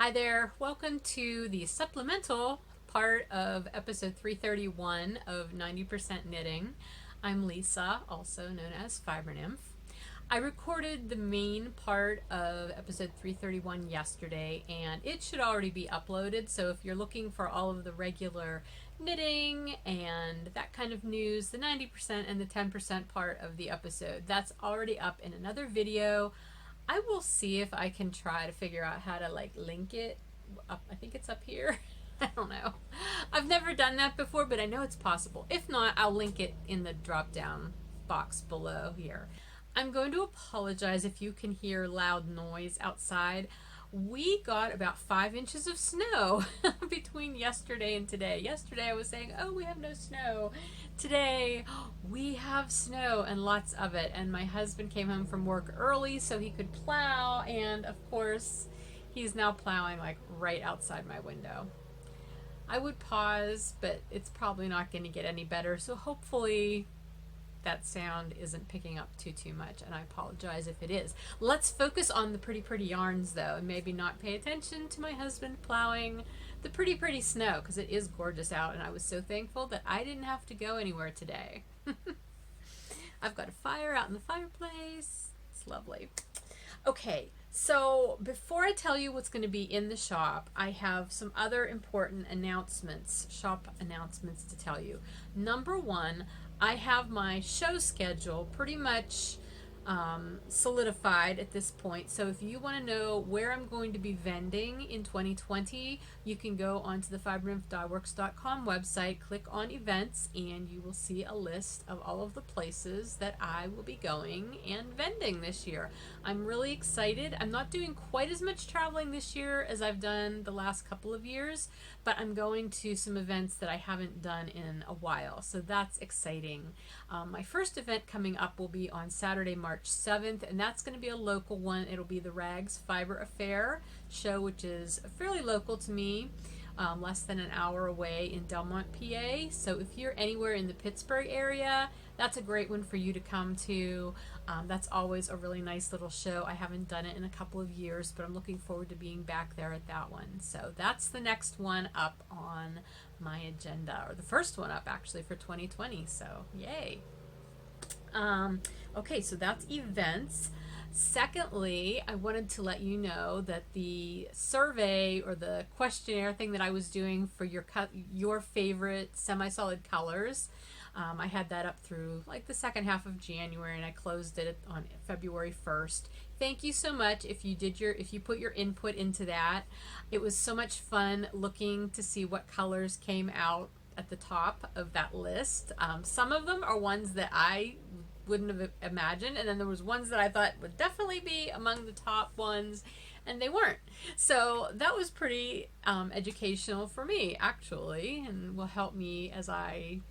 Hi there, welcome to the supplemental part of episode 331 of 90% Knitting. I'm Lisa, also known as Fiber Nymph. I recorded the main part of episode 331 yesterday and it should already be uploaded, so if you're looking for all of the regular knitting and that kind of news, the 90% and the 10% part of the episode, that's already up in another video. I will see if I can try to figure out how to link it up. I think it's up here. I don't know. I've never done that before, but I know it's possible. If not, I'll link it in the drop down box below here. I'm going to apologize if you can hear loud noise outside. We got about 5 inches of snow between yesterday and today. Yesterday I was saying, oh, we have no snow. Today we have snow and lots of it. And my husband came home from work early so he could plow. And of course, he's now plowing like right outside my window. I would pause, but it's probably not going to get any better. So hopefully that sound isn't picking up too much, and I apologize if it is. Let's focus on the pretty yarns though, and maybe not pay attention to my husband plowing the pretty snow, because it is gorgeous out and I was so thankful that I didn't have to go anywhere today. I've got a fire out in the fireplace. It's lovely. Okay, so before I tell you what's going to be in the shop, I have some other important announcements, shop announcements to tell you. Number one, I have my show schedule pretty much solidified at this point. So if you want to know where I'm going to be vending in 2020, you can go onto the fibernymphdyeworks.com website, click on events, and you will see a list of all of the places that I will be going and vending this year. I'm really excited. I'm not doing quite as much traveling this year as I've done the last couple of years, but I'm going to some events that I haven't done in a while, so that's exciting. My first event coming up will be on Saturday, March 7th, and that's going to be a local one. It'll be the Rags Fiber Affair show, which is fairly local to me, less than an hour away in Delmont, PA. So if you're anywhere in the Pittsburgh area, that's a great one for you to come to. That's always a really nice little show. I haven't done it in a couple of years, but I'm looking forward to being back there at that one. So that's the next one up on my agenda, or the first one up actually for 2020, so yay. Okay, so that's events. Secondly, I wanted to let you know that the survey or the questionnaire thing that I was doing for your favorite semi-solid colors, I had that up through like the second half of January, and I closed it on February 1st. Thank you so much if you put your input into that. It was so much fun looking to see what colors came out at the top of that list. Some of them are ones that I wouldn't have imagined, and then there was ones that I thought would definitely be among the top ones, and they weren't. So that was pretty educational for me actually, and will help me as I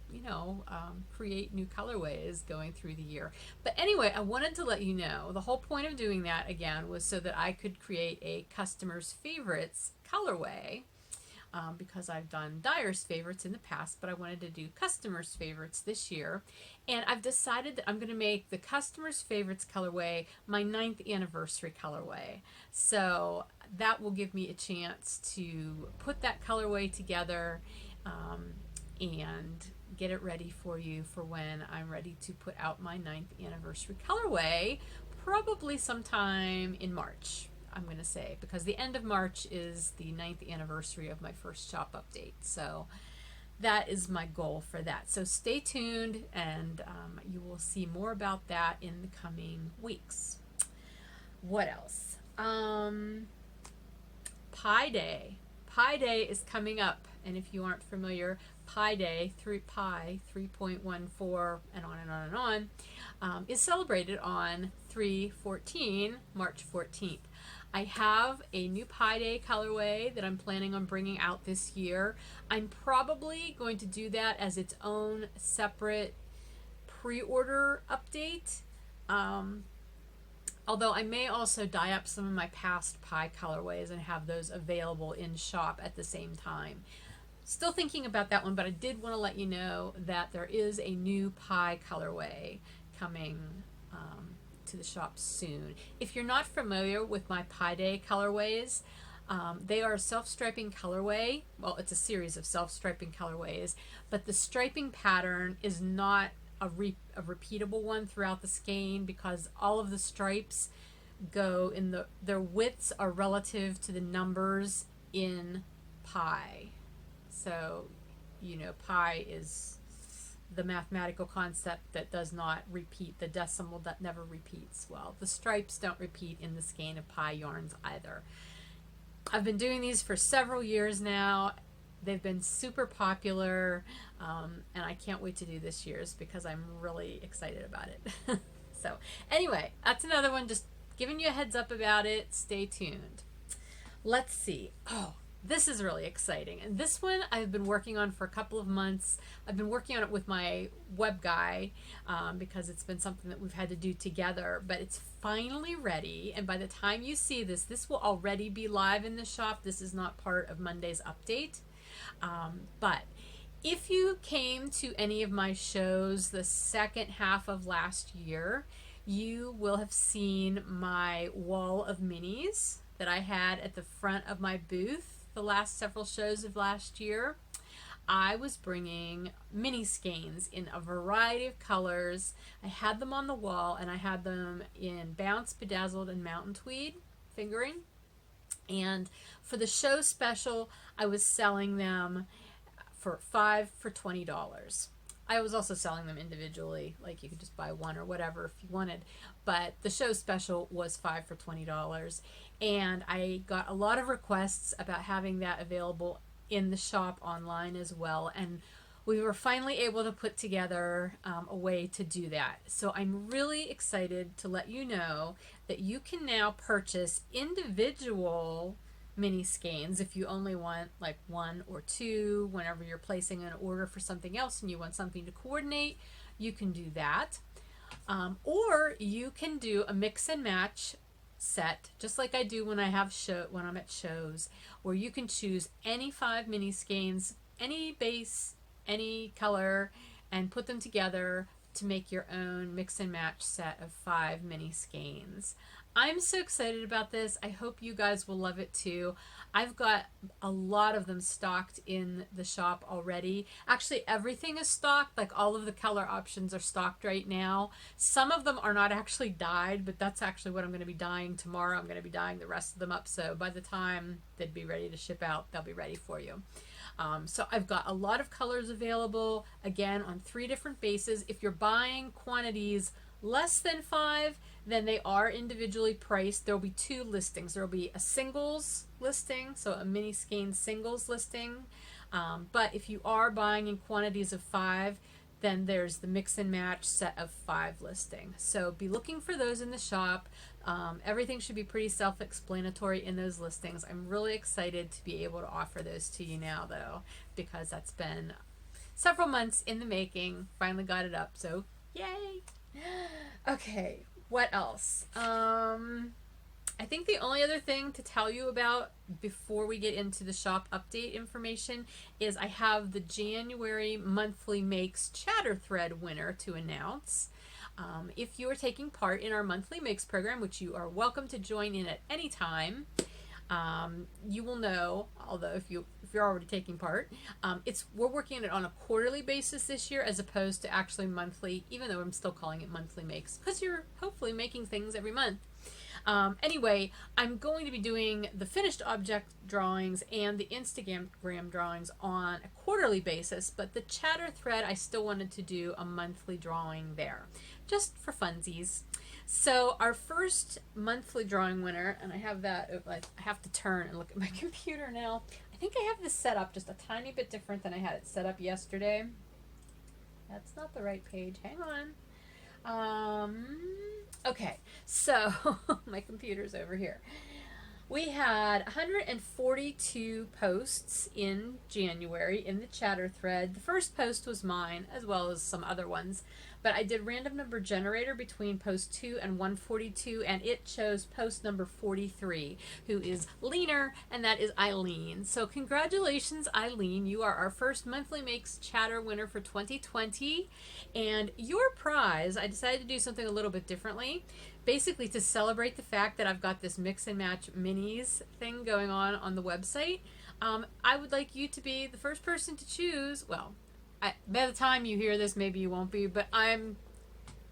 create new colorways going through the year. But anyway, I wanted to let you know the whole point of doing that again was so that I could create a customer's favorites colorway. Because I've done dyer's favorites in the past, but I wanted to do customer's favorites this year. And I've decided that I'm going to make the customer's favorites colorway my 9th anniversary colorway. So that will give me a chance to put that colorway together and get it ready for you for when I'm ready to put out my 9th anniversary colorway, probably sometime in March. I'm going to say, because the end of March is the 9th anniversary of my first shop update. So that is my goal for that. So stay tuned, and you will see more about that in the coming weeks. What else? Pi Day. Pi Day is coming up, and if you aren't familiar, Pi Day, Pi 3.14, and on, is celebrated on 3/14, March 14th. I have a new Pi Day colorway that I'm planning on bringing out this year. I'm probably going to do that as its own separate pre-order update. Although I may also dye up some of my past Pi colorways and have those available in shop at the same time. Still thinking about that one, but I did want to let you know that there is a new Pi colorway coming to the shop soon. If you're not familiar with my Pi Day colorways, They are self-striping colorway. Well, it's a series of self-striping colorways, but the striping pattern is not a repeatable one throughout the skein because all of the stripes go in their widths are relative to the numbers in pi. So, you know, pi is the mathematical concept that does not repeat, the decimal that never repeats. Well, the stripes don't repeat in the skein of pi yarns either. I've been doing these for several years now. They've been super popular, and I can't wait to do this year's because I'm really excited about it. So anyway, that's another one, just giving you a heads up about it. Stay tuned. Let's see. Oh, this is really exciting. And this one I've been working on for a couple of months. I've been working on it with my web guy because it's been something that we've had to do together, but it's finally ready. And by the time you see this, this will already be live in the shop. This is not part of Monday's update. But if you came to any of my shows the second half of last year, you will have seen my wall of minis that I had at the front of my booth the last several shows of last year. I was bringing mini skeins in a variety of colors. I had them on the wall, and I had them in Bounce, Bedazzled, and Mountain Tweed fingering. And for the show special, I was selling them for $5 for $20. I was also selling them individually, like you could just buy one or whatever if you wanted. But the show special was $5 for $20. And I got a lot of requests about having that available in the shop online as well. And we were finally able to put together a way to do that. So I'm really excited to let you know that you can now purchase individual mini skeins if you only want like one or two. Whenever you're placing an order for something else and you want something to coordinate, you can do that. Or you can do a mix and match set, just like I do when I'm at shows, where you can choose any 5 mini skeins, any base, any color, and put them together to make your own mix and match set of 5 mini skeins. I'm so excited about this. I hope you guys will love it too. I've got a lot of them stocked in the shop already. Actually, everything is stocked. Like all of the color options are stocked right now. Some of them are not actually dyed, but that's actually what I'm going to be dyeing tomorrow. I'm going to be dyeing the rest of them up. So by the time they'd be ready to ship out, they'll be ready for you. So I've got a lot of colors available, again, on 3 different bases. If you're buying quantities less than 5, then they are individually priced. There will be 2 listings. There will be a singles listing, so a mini skein singles listing. But if you are buying in quantities of 5, then there's the mix and match set of 5 listing. So be looking for those in the shop. Everything should be pretty self-explanatory in those listings. I'm really excited to be able to offer those to you now, though, because that's been several months in the making. Finally got it up, so yay! Okay, what else? I think the only other thing to tell you about before we get into the shop update information is I have the January monthly makes chatter thread winner to announce. If you are taking part in our monthly makes program, which you are welcome to join in at any time, you will know, although if you're already taking part, we're working on it on a quarterly basis this year as opposed to actually monthly, even though I'm still calling it monthly makes because you're hopefully making things every month. Anyway, I'm going to be doing the finished object drawings and the Instagram drawings on a quarterly basis, but the chatter thread, I still wanted to do a monthly drawing there, just for funsies. So our first monthly drawing winner, and I have that, I have to turn and look at my computer now. I think I have this set up just a tiny bit different than I had it set up yesterday. That's not the right page. Hang on. Okay, so my computer's over here. We had 142 posts in January in the chatter thread. The first post was mine, as well as some other ones. but I did random number generator between post 2 and 142, and it chose post number 43, who is Leaner, and that is Eileen. So congratulations, Eileen. You are our first Monthly Makes Chatter winner for 2020, and your prize, I decided to do something a little bit differently, basically to celebrate the fact that I've got this mix and match minis thing going on the website. I would like you to be the first person to choose, well, by the time you hear this, maybe you won't be, but I'm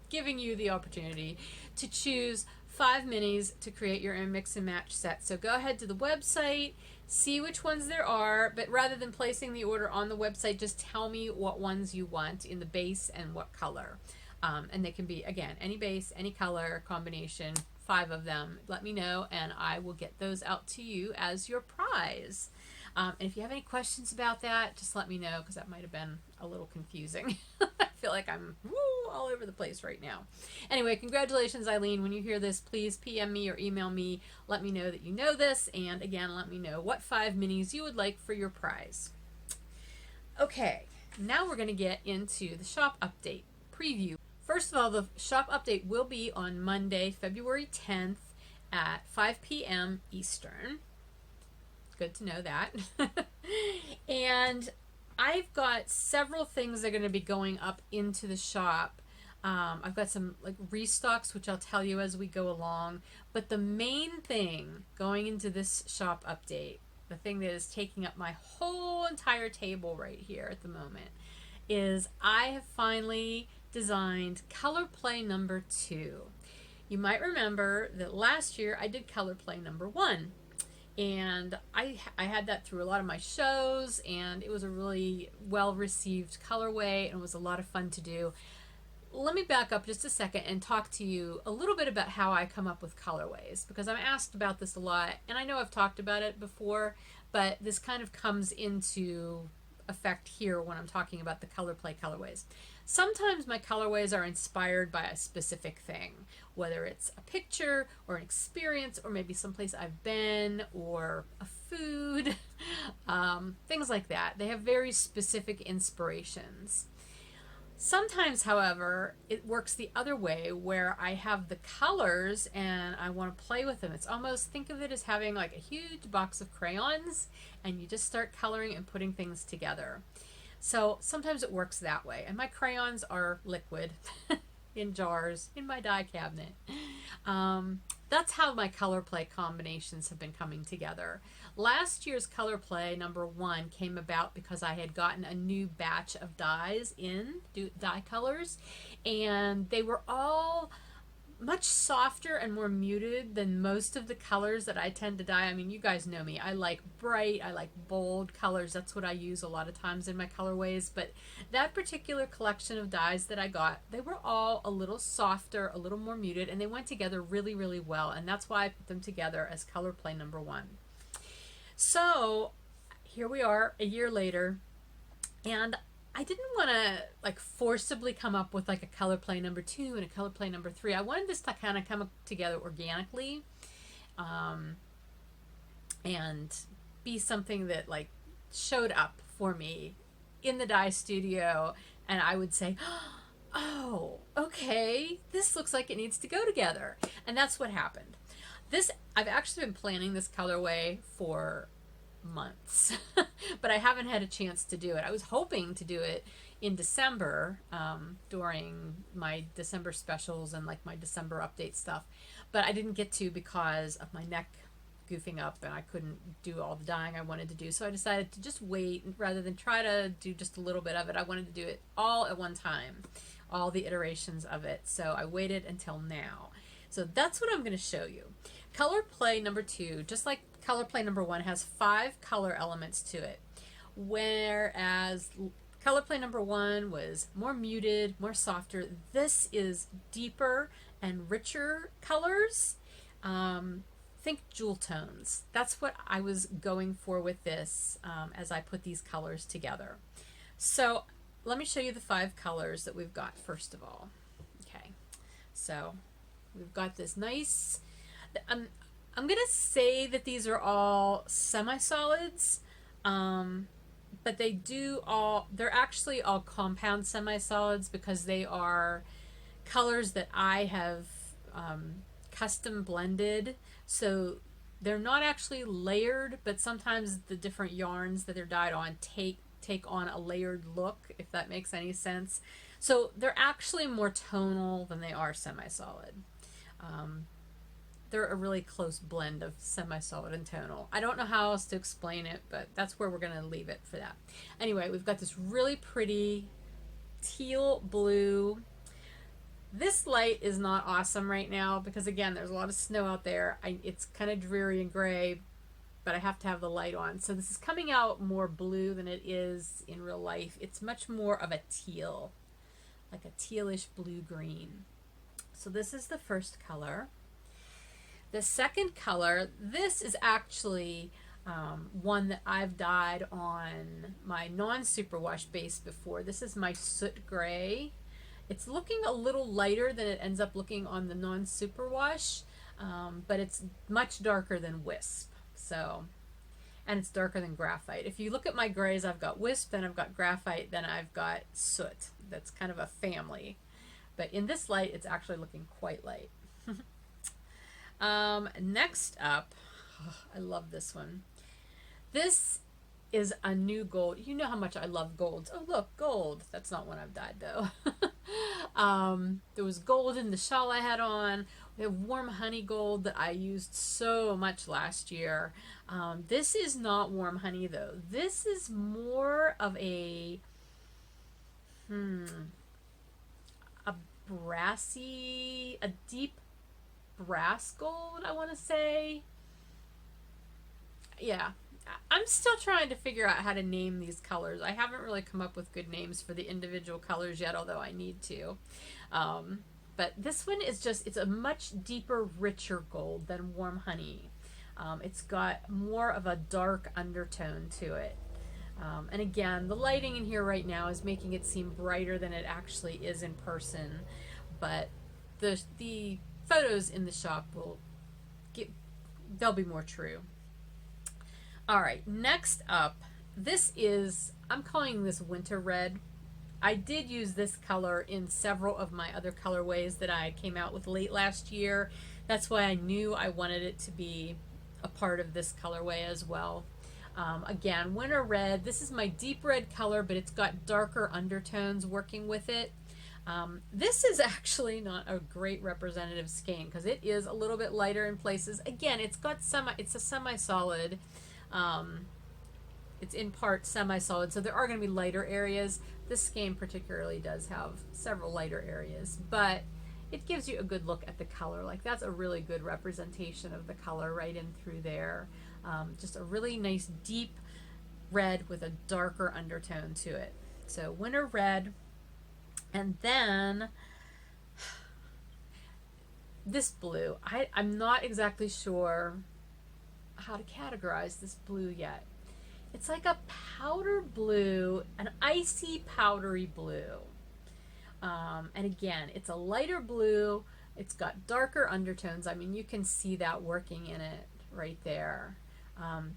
giving you the opportunity to choose 5 minis to create your own mix and match set. So go ahead to the website, see which ones there are, but rather than placing the order on the website, just tell me what ones you want in the base and what color. And they can be, again, any base, any color combination, 5 of them. Let me know, and I will get those out to you as your prize. And if you have any questions about that, just let me know, because that might have been a little confusing. I feel like I'm all over the place right now. Anyway, congratulations, Eileen. When you hear this, please PM me or email me. Let me know that you know this. And again, let me know what 5 minis you would like for your prize. Okay, now we're going to get into the shop update preview. First of all, the shop update will be on Monday, February 10th at 5 p.m. Eastern. Good to know that. And I've got several things that are going to be going up into the shop. I've got some like restocks, which I'll tell you as we go along. But the main thing going into this shop update, the thing that is taking up my whole entire table right here at the moment, is I have finally designed Color Play number 2. You might remember that last year I did Color Play number 1. And I had that through a lot of my shows, and it was a really well-received colorway, and it was a lot of fun to do. Let me back up just a second and talk to you a little bit about how I come up with colorways, because I'm asked about this a lot, and I know I've talked about it before, but this kind of comes into effect here when I'm talking about the Color Play colorways. Sometimes my colorways are inspired by a specific thing, whether it's a picture or an experience or maybe someplace I've been or a food, things like that. They have very specific inspirations. Sometimes, however, it works the other way where I have the colors and I want to play with them. It's almost, think of it as having like a huge box of crayons and you just start coloring and putting things together. So sometimes it works that way. And my crayons are liquid in jars in my die cabinet. That's how my Color Play combinations have been coming together. Last year's Color Play number 1 came about because I had gotten a new batch of dies in, dye colors, and they were all much softer and more muted than most of the colors that I tend to dye. I mean, you guys know me. I like bright, I like bold colors. That's what I use a lot of times in my colorways. But that particular collection of dyes that I got, they were all a little softer, a little more muted, and they went together really, really well. And that's why I put them together as Color Play number 1. So here we are a year later, and I didn't want to like forcibly come up with like a Color Play number 2 and a Color Play number 3. I wanted this to kind of come together organically, and be something that like showed up for me in the dye studio, and I would say, oh, okay, this looks like it needs to go together. And that's what happened. I've actually been planning this colorway for months, but I haven't had a chance to do it. I was hoping to do it in December, during my December specials and like my December update stuff, but I didn't get to because of my neck goofing up and I couldn't do all the dyeing I wanted to do. So I decided to just wait rather than try to do just a little bit of it. I wanted to do it all at one time, all the iterations of it. So I waited until now. So that's what I'm going to show you. Color Play number 2, just like Color Play number 1, has 5 color elements to it, whereas Color Play number 1 was more muted, more softer. This is deeper and richer colors. Think jewel tones. That's what I was going for with this, as I put these colors together. So let me show you the 5 colors that we've got first of all. Okay, so we've got this nice, I'm going to say that these are all semi-solids, but they're actually all compound semi-solids because they are colors that I have custom blended. So they're not actually layered, but sometimes the different yarns that they're dyed on take on a layered look, if that makes any sense. So they're actually more tonal than they are semi-solid. They're a really close blend of semi-solid and tonal. I don't know how else to explain it, but that's where we're going to leave it for that. Anyway, we've got this really pretty teal blue. This light is not awesome right now because, again, there's a lot of snow out there. It's kind of dreary and gray, but I have to have the light on. So this is coming out more blue than it is in real life. It's much more of a teal, like a tealish blue-green. So this is the first color. The second color, this is actually one that I've dyed on my non-superwash base before. This is my soot gray. It's looking a little lighter than it ends up looking on the non-superwash, but it's much darker than Wisp. So, and it's darker than graphite. If you look at my grays, I've got Wisp, then I've got graphite, then I've got soot. That's kind of a family. But in this light, it's actually looking quite light. Next up, I love this one. This is a new gold. You know how much I love golds. Oh, look, gold. That's not one I've dyed, though. There was gold in the shawl I had on. We have warm honey gold that I used so much last year. This is not warm honey, though. This is more of a brassy, a deep brass gold, I want to say. Yeah, I'm still trying to figure out how to name these colors. I haven't really come up with good names for the individual colors yet, although I need to. But this one is it's a much deeper, richer gold than warm honey. It's got more of a dark undertone to it. And again, the lighting in here right now is making it seem brighter than it actually is in person. But the photos in the shop they'll be more true. All right, next up, I'm calling this winter red. I did use this color in several of my other colorways that I came out with late last year. That's why I knew I wanted it to be a part of this colorway as well. Again, winter red. This is my deep red color, but it's got darker undertones working with it. This is actually not a great representative skein because it is a little bit lighter in places. Again, it's a semi-solid. It's in part semi-solid, so there are going to be lighter areas. This skein particularly does have several lighter areas, but it gives you a good look at the color. Like, that's a really good representation of the color right in through there. Just a really nice deep red with a darker undertone to it. So winter red. And then this blue. I'm not exactly sure how to categorize this blue yet. It's like a powder blue, an icy powdery blue. And again, it's a lighter blue. It's got darker undertones. I mean, you can see that working in it right there.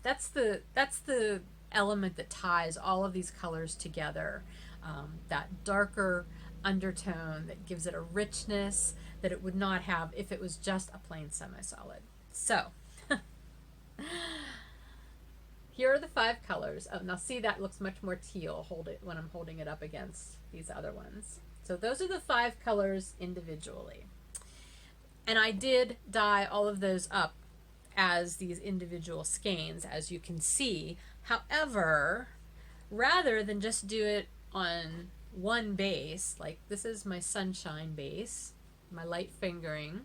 That's the element that ties all of these colors together. That darker undertone that gives it a richness that it would not have if it was just a plain semi-solid. So here are the 5 colors. Oh, now see, that looks much more teal when I'm holding it up against these other ones. So those are the 5 colors individually. And I did dye all of those up as these individual skeins, as you can see. However, rather than just do it on one base, like this is my sunshine base, my light fingering,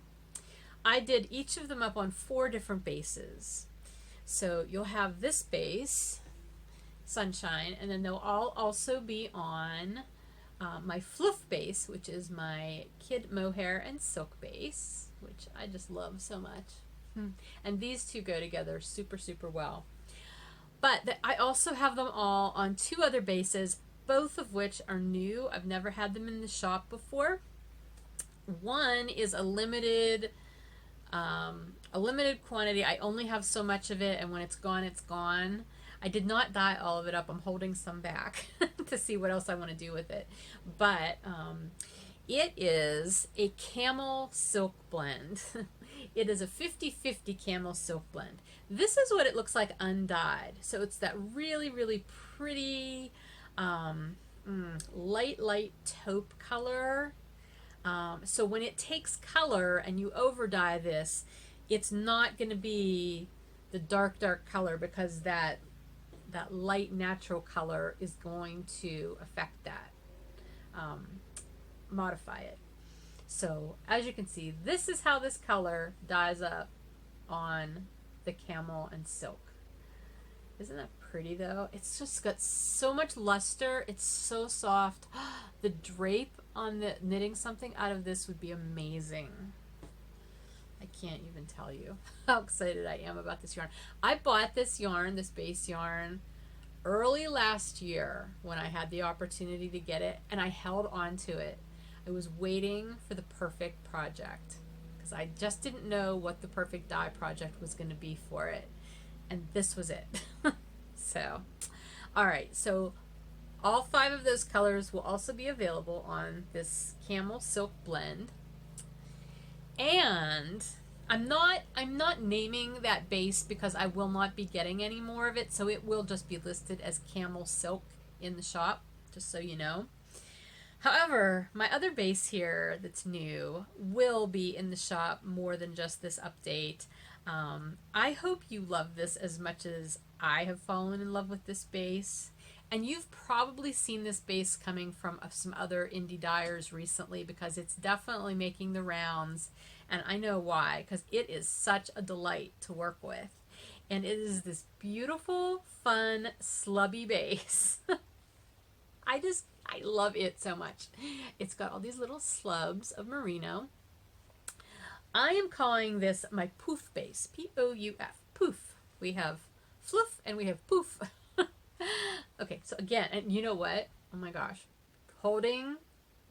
I did each of them up on 4 different bases. So you'll have this base, sunshine, and then they'll all also be on my fluff base, which is my kid mohair and silk base, which I just love so much. And these two go together super, super well. But I also have them all on 2 other bases, both of which are new. I've never had them in the shop before. One is a limited quantity. I only have so much of it, and when it's gone, it's gone. I did not dye all of it up. I'm holding some back to see what else I want to do with it. But it is a camel silk blend. It is a 50-50 camel silk blend. This is what it looks like undyed. So it's that really, really pretty light taupe color. So when it takes color and you over dye this, it's not going to be the dark color, because that light natural color is going to affect that, modify it. So as you can see, this is how this color dyes up on the camel and silk. Isn't that pretty though? It's just got so much luster. It's so soft. The drape on the knitting something out of this would be amazing. I can't even tell you how excited I am about this yarn. I bought this yarn, this base yarn, early last year when I had the opportunity to get it, and I held on to it. I was waiting for the perfect project because I just didn't know what the perfect dye project was going to be for it. And this was it. So, all right. So all 5 of those colors will also be available on this camel silk blend. And I'm not naming that base because I will not be getting any more of it. So it will just be listed as camel silk in the shop, just so you know. However, my other base here that's new will be in the shop more than just this update. I hope you love this as much as I have fallen in love with this base. And you've probably seen this base coming from some other indie dyers recently, because it's definitely making the rounds. And I know why, because it is such a delight to work with. And it is this beautiful, fun, slubby base. I love it so much. It's got all these little slubs of merino. I am calling this my Pouf base, P-O-U-F, Pouf. We have fluff and we have Pouf. Okay, so again, and you know what? Oh my gosh. Holding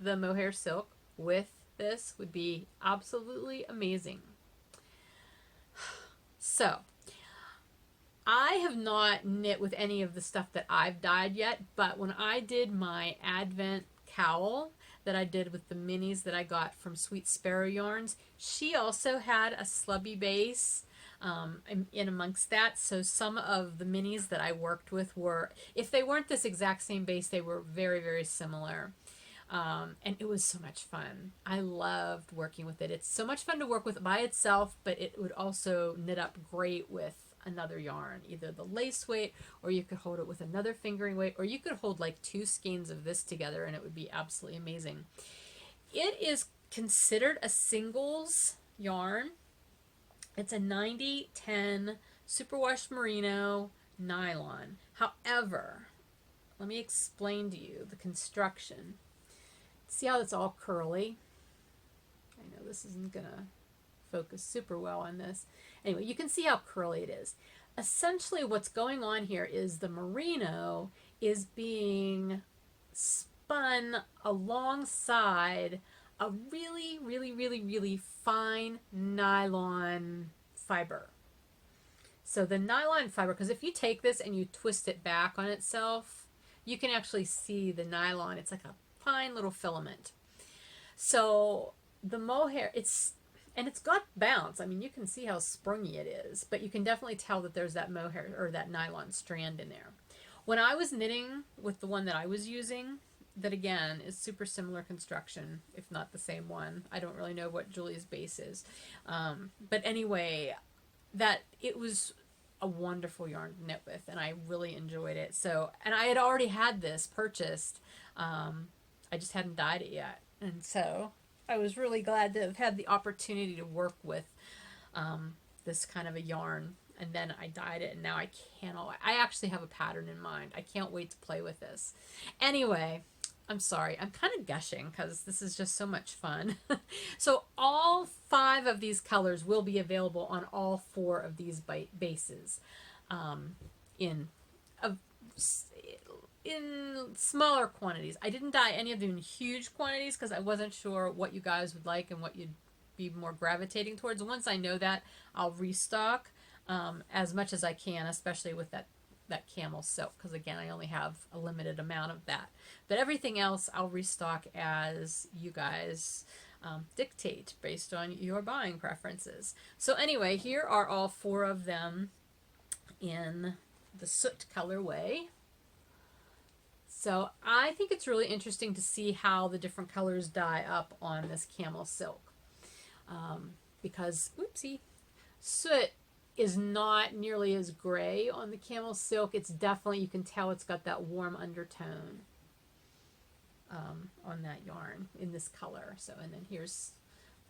the mohair silk with this would be absolutely amazing. So, I have not knit with any of the stuff that I've dyed yet, but when I did my Advent cowl that I did with the minis that I got from Sweet Sparrow Yarns, she also had a slubby base in amongst that. So some of the minis that I worked with were, if they weren't this exact same base, they were very, very similar. And it was so much fun. I loved working with it. It's so much fun to work with by itself, but it would also knit up great with another yarn, either the lace weight, or you could hold it with another fingering weight, or you could hold like 2 skeins of this together and it would be absolutely amazing. It is considered a singles yarn. It's a 90-10 superwash merino nylon. However, let me explain to you the construction. See how it's all curly? I know this isn't gonna focus super well on this. Anyway, you can see how curly it is. Essentially what's going on here is the merino is being spun alongside a really, really, really, really fine nylon fiber. So the nylon fiber, because if you take this and you twist it back on itself, you can actually see the nylon. It's like a fine little filament. So the mohair, it's got bounce. I mean, you can see how sprungy it is, but you can definitely tell that there's that mohair or that nylon strand in there. When I was knitting with the one that I was using, that again is super similar construction, if not the same one. I don't really know what Julie's base is. But anyway, that it was a wonderful yarn to knit with, and I really enjoyed it. So, and I had already had this purchased. I just hadn't dyed it yet. And so I was really glad to have had the opportunity to work with this kind of a yarn. And then I dyed it, and now I actually have a pattern in mind. I can't wait to play with this. Anyway, I'm sorry. I'm kind of gushing because this is just so much fun. So all 5 of these colors will be available on all 4 of these bases in smaller quantities. I didn't dye any of them in huge quantities because I wasn't sure what you guys would like and what you'd be more gravitating towards. Once I know that, I'll restock as much as I can, especially with that that camel silk, because again, I only have a limited amount of that. But everything else I'll restock as you guys dictate based on your buying preferences. So anyway, here are all 4 of them in the soot colorway. So I think it's really interesting to see how the different colors dye up on this camel silk. Because, oopsie, soot is not nearly as gray on the camel silk. It's definitely, you can tell it's got that warm undertone on that yarn in this color. So, and then here's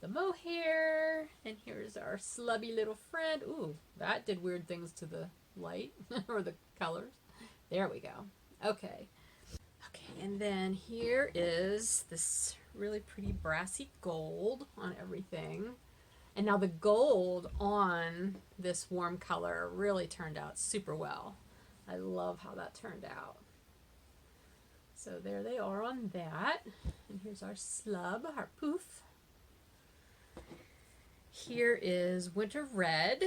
the mohair, and here's our slubby little friend. Ooh, that did weird things to the light or the colors. There we go. Okay. Okay, and then here is this really pretty brassy gold on everything. And now the gold on this warm color really turned out super well. I love how that turned out. So there they are on that. And here's our slub, our poof. Here is winter red.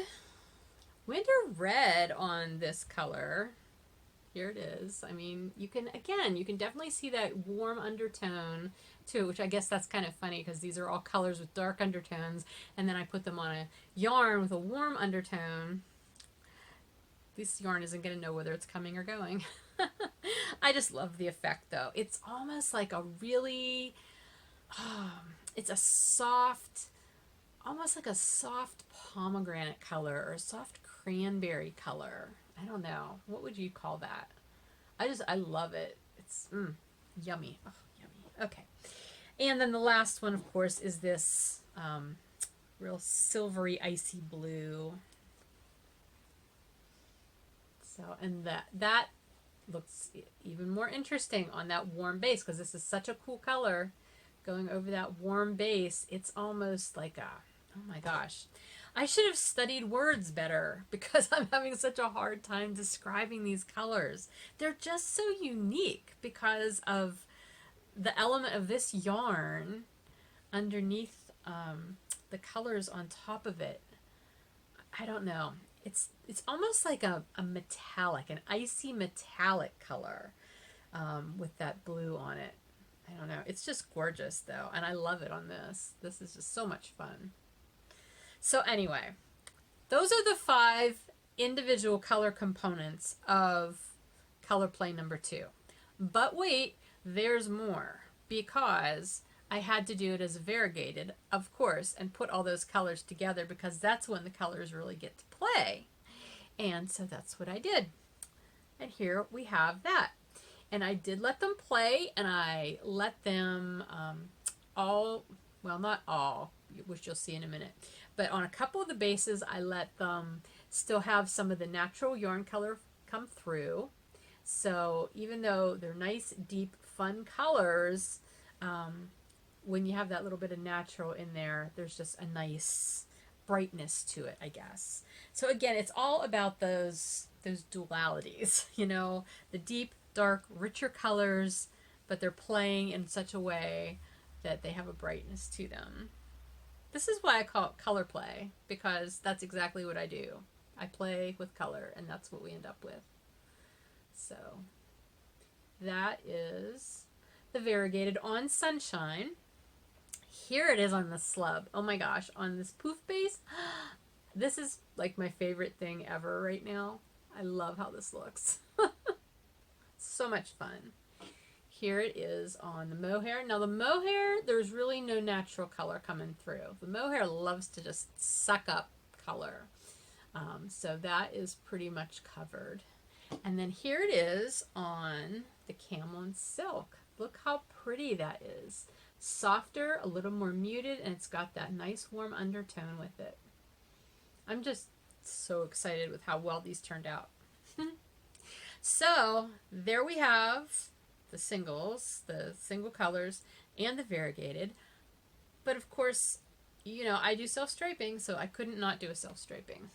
Winter red on this color. Here it is. I mean, you can, again, you can definitely see that warm undertone too, which I guess that's kind of funny because these are all colors with dark undertones, and then I put them on a yarn with a warm undertone. This yarn isn't going to know whether it's coming or going. I just love the effect though. It's almost like a really, it's a soft, almost like a soft pomegranate color or a soft cranberry color. I don't know. What would you call that? I love it. It's yummy. Oh, yummy. Okay. And then the last one, of course, is this real silvery, icy blue. So, and that looks even more interesting on that warm base because this is such a cool color going over that warm base. It's almost like a, oh my gosh. I should have studied words better because I'm having such a hard time describing these colors. They're just so unique because of the element of this yarn underneath the colors on top of it. I don't know. It's almost like a metallic, an icy metallic color with that blue on it. I don't know. It's just gorgeous though, and I love it on this. This is just so much fun. So anyway, those are the 5 individual color components of color play number 2. But wait, there's more because I had to do it as a variegated, of course, and put all those colors together because that's when the colors really get to play. And so that's what I did. And here we have that. And I did let them play, and I let them all, well, not all, which you'll see in a minute, but on a couple of the bases, I let them still have some of the natural yarn color come through. So even though they're nice, deep, fun colors, when you have that little bit of natural in there, there's just a nice brightness to it, I guess. So again, it's all about those dualities, you know, the deep, dark, richer colors, but they're playing in such a way that they have a brightness to them. This is why I call it color play, because that's exactly what I do. I play with color, and that's what we end up with. So that is the variegated on Sunshine. Here it is on the slub. Oh my gosh, on this poof base. This is like my favorite thing ever right now. I love how this looks. So much fun. Here it is on the mohair. Now the mohair, there's really no natural color coming through. The mohair loves to just suck up color. So that is pretty much covered. And then here it is on the camel and silk. Look how pretty that is. Softer, a little more muted, and it's got that nice warm undertone with it. I'm just so excited with how well these turned out. So there we have the singles, the single colors, and the variegated. But of course, you know, I do self-striping, so I couldn't not do a self-striping.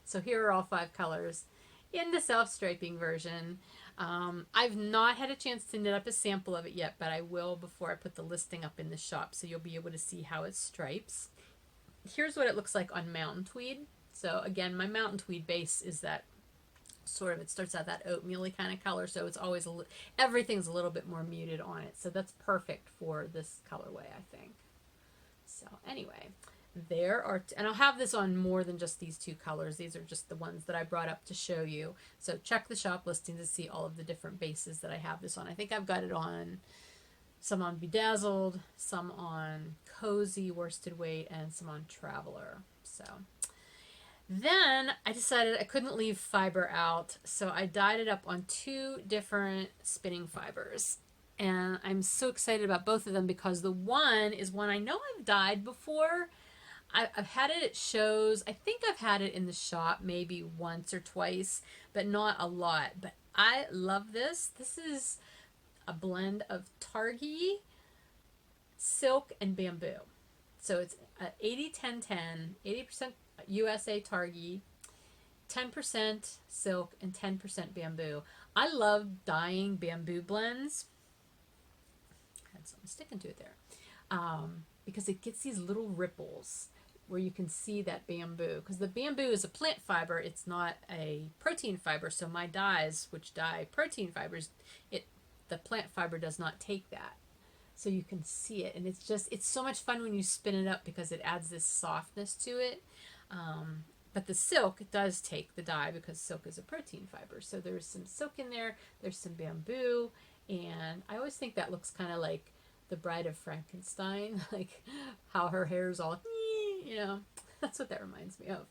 So here are all 5 colors in the self-striping version. I've not had a chance to knit up a sample of it yet, but I will before I put the listing up in the shop, so you'll be able to see how it stripes. Here's what it looks like on Mountain Tweed. So again, my Mountain Tweed base is that sort of, it starts out that oatmeal-y kind of color, so it's always everything's a little bit more muted on it, so that's perfect for this colorway, I think. So anyway, there are, and I'll have this on more than just these two colors. These are just the ones that I brought up to show you. So check the shop listing to see all of the different bases that I have this on. I think I've got it on, some on Bedazzled, some on Cozy Worsted Weight, and some on Traveler. So then I decided I couldn't leave fiber out, so I dyed it up on 2 different spinning fibers. And I'm so excited about both of them because the one is one I know I've dyed before. I've had it at shows. I think I've had it in the shop maybe once or twice, but not a lot. But I love this. This is a blend of Targhee, silk, and bamboo. So it's 80-10-10, 80% USA Targhee, 10% silk, and 10% bamboo. I love dyeing bamboo blends. Had something sticking to it there. Because it gets these little ripples where you can see that bamboo. Because the bamboo is a plant fiber, it's not a protein fiber. So my dyes, which dye protein fibers, the plant fiber does not take that. So you can see it, and it's so much fun when you spin it up because it adds this softness to it. But the silk does take the dye because silk is a protein fiber. So there's some silk in there, there's some bamboo, and I always think that looks kind of like the Bride of Frankenstein, like how her hair's all, you know, that's what that reminds me of.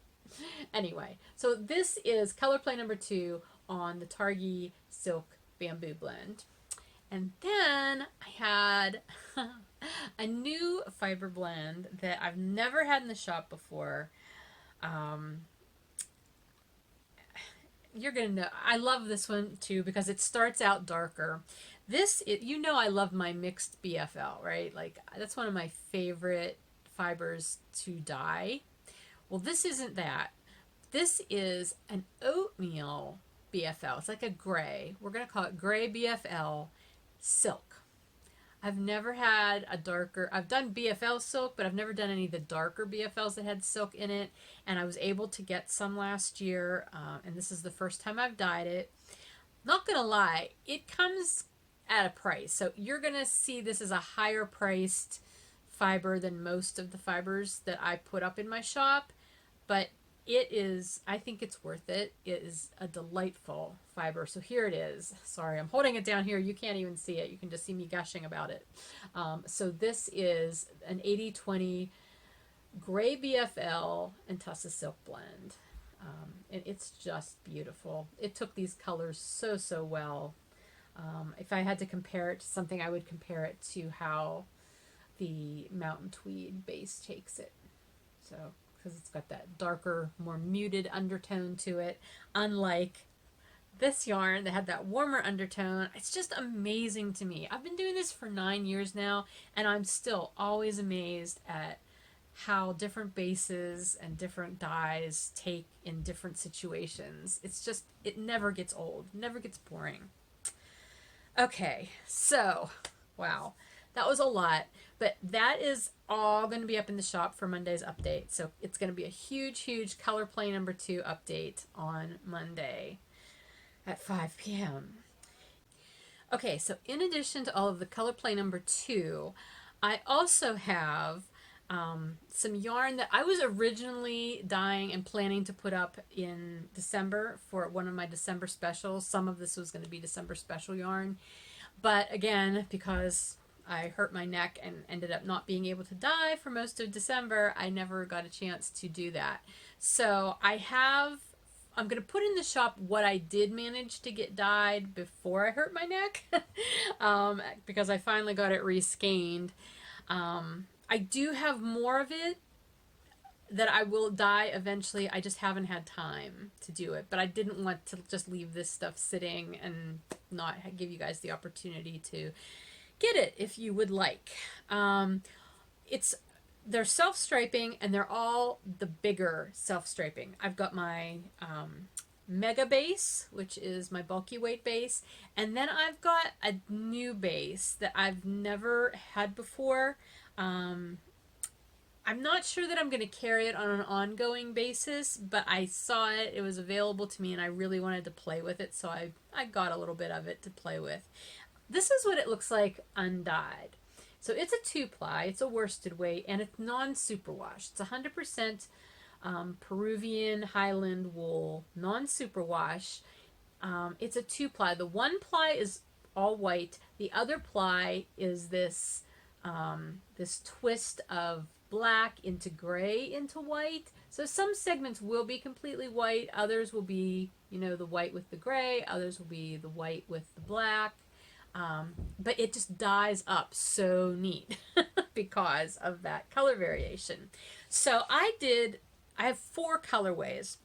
Anyway, so this is color play number 2 on the Targhee Silk Bamboo Blend. And then I had a new fiber blend that I've never had in the shop before. You're going to know. I love this one too because it starts out darker. You know I love my mixed BFL, right? Like that's one of my favorite fibers to dye. Well, this isn't that. This is an oatmeal BFL. It's like a gray. We're going to call it gray BFL silk. I've never had a darker, I've done BFL silk, but I've never done any of the darker BFLs that had silk in it. And I was able to get some last year. And this is the first time I've dyed it. Not going to lie, it comes at a price. So you're going to see this is a higher priced fiber than most of the fibers that I put up in my shop, but it is, I think it's worth it. It is a delightful fiber. So here it is. Sorry, I'm holding it down here. You can't even see it. You can just see me gushing about it. So this is an 80-20 gray BFL and Tussa silk blend. And it's just beautiful. It took these colors so well. If I had to compare it to something, I would compare it to how the Mountain Tweed base takes it. So, because it's got that darker, more muted undertone to it, unlike this yarn that had that warmer undertone. It's just amazing to me. I've been doing this for 9 years now, and I'm still always amazed at how different bases and different dyes take in different situations. It's just, it never gets old, never gets boring. Okay, so, wow, that was a lot, but that is all going to be up in the shop for Monday's update. So it's going to be a huge color play number 2 update on Monday at 5 p.m. Okay, so in addition to all of the color play number 2, I also have some yarn that I was originally dyeing and planning to put up in December for one of my December specials. Some of this was going to be December special yarn, but again, because I hurt my neck and ended up not being able to dye for most of December, I never got a chance to do that. So I'm going to put in the shop what I did manage to get dyed before I hurt my neck, because I finally got it reskeined. I do have more of it that I will dye eventually. I just haven't had time to do it, but I didn't want to just leave this stuff sitting and not give you guys the opportunity to get it if you would like. They're self-striping, and they're all the bigger self-striping. I've got my mega base, which is my bulky weight base, and then I've got a new base that I've never had before. I'm not sure that I'm going to carry it on an ongoing basis, but I saw it, it was available to me, and I really wanted to play with it, so I got a little bit of it to play with. This is what it looks like undyed. So it's a 2-ply, it's a worsted weight, and it's non-superwash. It's 100% Peruvian Highland wool, non-superwash. It's a 2-ply. The 1-ply is all white. The other ply is this this twist of black into gray into white. So some segments will be completely white. Others will be, you know, the white with the gray. Others will be the white with the black. But it just dyes up so neat because of that color variation. So I have 4 colorways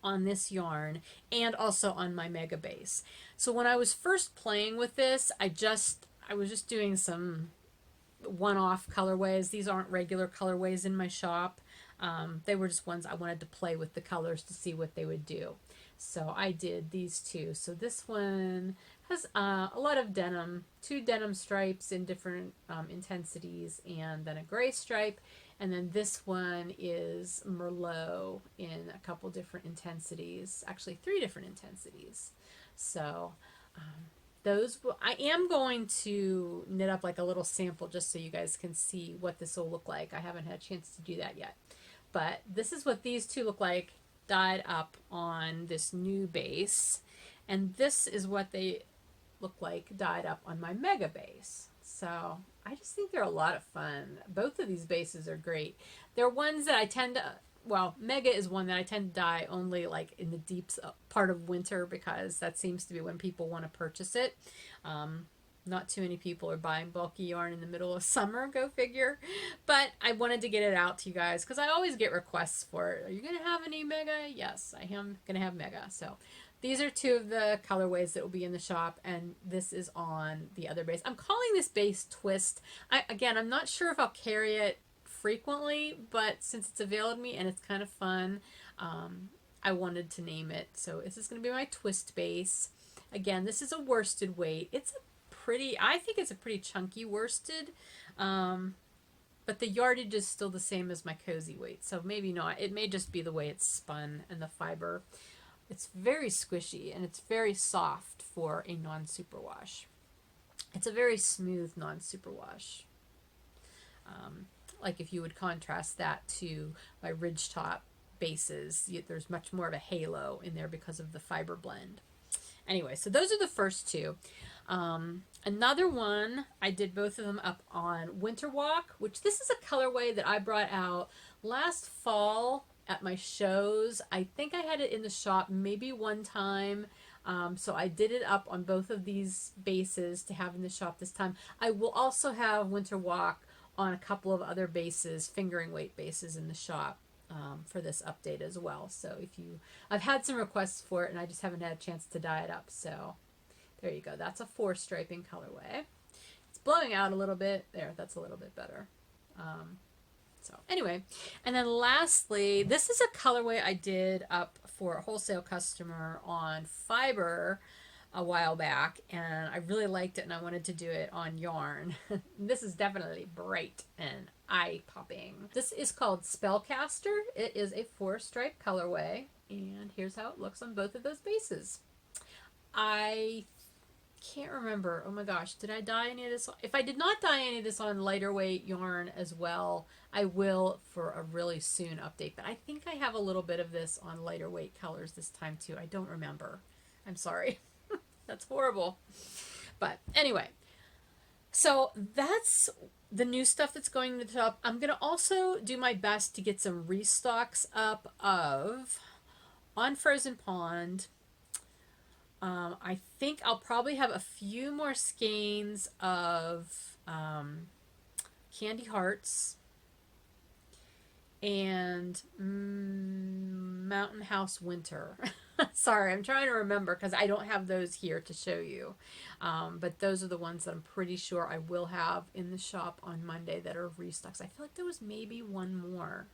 on this yarn and also on my mega base. So when I was first playing with this, I was just doing some one-off colorways. These aren't regular colorways in my shop. They were just ones I wanted to play with the colors to see what they would do. So I did these 2. So this one has a lot of denim, 2 denim stripes in different intensities, and then a gray stripe. And then this one is Merlot in a couple different intensities, actually 3 different intensities. So I am going to knit up like a little sample just so you guys can see what this will look like. I haven't had a chance to do that yet. But this is what these 2 look like dyed up on this new base. And this is what they look like dyed up on my mega base. So I just think they're a lot of fun. Both of these bases are great. They're ones that I tend to, well, mega is one that I tend to dye only like in the deep part of winter because that seems to be when people want to purchase it. Not too many people are buying bulky yarn in the middle of summer, go figure. But I wanted to get it out to you guys because I always get requests for it. Are you going to have any mega? Yes, I am going to have mega. So these are 2 of the colorways that will be in the shop, and this is on the other base. I'm calling this base Twist. Again, I'm not sure if I'll carry it frequently, but since it's available to me and it's kind of fun, I wanted to name it. So this is going to be my Twist base. Again, this is a worsted weight. I think it's a pretty chunky worsted, but the yardage is still the same as my cozy weight, so maybe not. It may just be the way it's spun and the fiber. It's very squishy and it's very soft for a non-superwash. It's a very smooth non-superwash. Like if you would contrast that to my ridgetop bases, there's much more of a halo in there because of the fiber blend. Anyway, so those are the first 2. Another one, I did both of them up on Winter Walk, which this is a colorway that I brought out last fall at my shows. I think I had it in the shop maybe one time. So I did it up on both of these bases to have in the shop this time. I will also have Winter Walk on a couple of other bases, fingering weight bases in the shop. For this update as well. So I've had some requests for it and I just haven't had a chance to dye it up. So there you go. That's a 4 striping colorway. It's blowing out a little bit. There, that's a little bit better. So anyway, and then lastly, this is a colorway I did up for a wholesale customer on fiber a while back, and I really liked it and I wanted to do it on yarn. This is definitely bright and eye-popping. This is called Spellcaster. It is a 4-stripe colorway, and here's how it looks on both of those bases. I can't remember. Oh my gosh, did I dye any of this? If I did not dye any of this on lighter weight yarn as well, I will for a really soon update. But I think I have a little bit of this on lighter weight colors this time too. I don't remember. I'm sorry. That's horrible. But anyway, so that's the new stuff that's going to the top. I'm going to also do my best to get some restocks up of on Frozen Pond. I think I'll probably have a few more skeins of Candy Hearts and Mountain House Winter. Sorry, I'm trying to remember because I don't have those here to show you. But those are the ones that I'm pretty sure I will have in the shop on Monday that are restocks. I feel like there was maybe one more,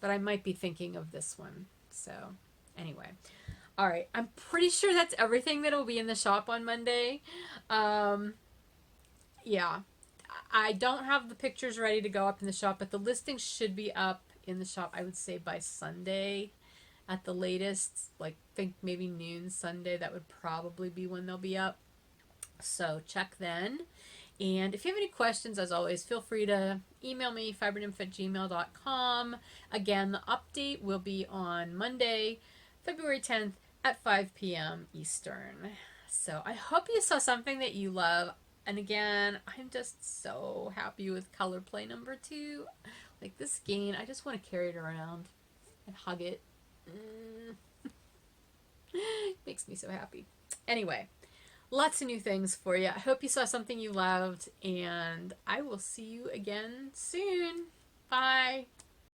but I might be thinking of this one. So anyway. All right, I'm pretty sure that's everything that will be in the shop on Monday. Yeah, I don't have the pictures ready to go up in the shop, but the listing should be up in the shop, I would say, by Sunday at the latest. Like, think maybe noon Sunday. That would probably be when they'll be up. So check then. And if you have any questions, as always, feel free to email me, fibernymph@gmail.com. Again, the update will be on Monday, February 10th at 5 p.m. Eastern. So I hope you saw something that you love. And again, I'm just so happy with color play number 2. Like, this skein, I just want to carry it around and hug it. Makes me so happy. Anyway, lots of new things for you. I hope you saw something you loved, and I will see you again soon. Bye.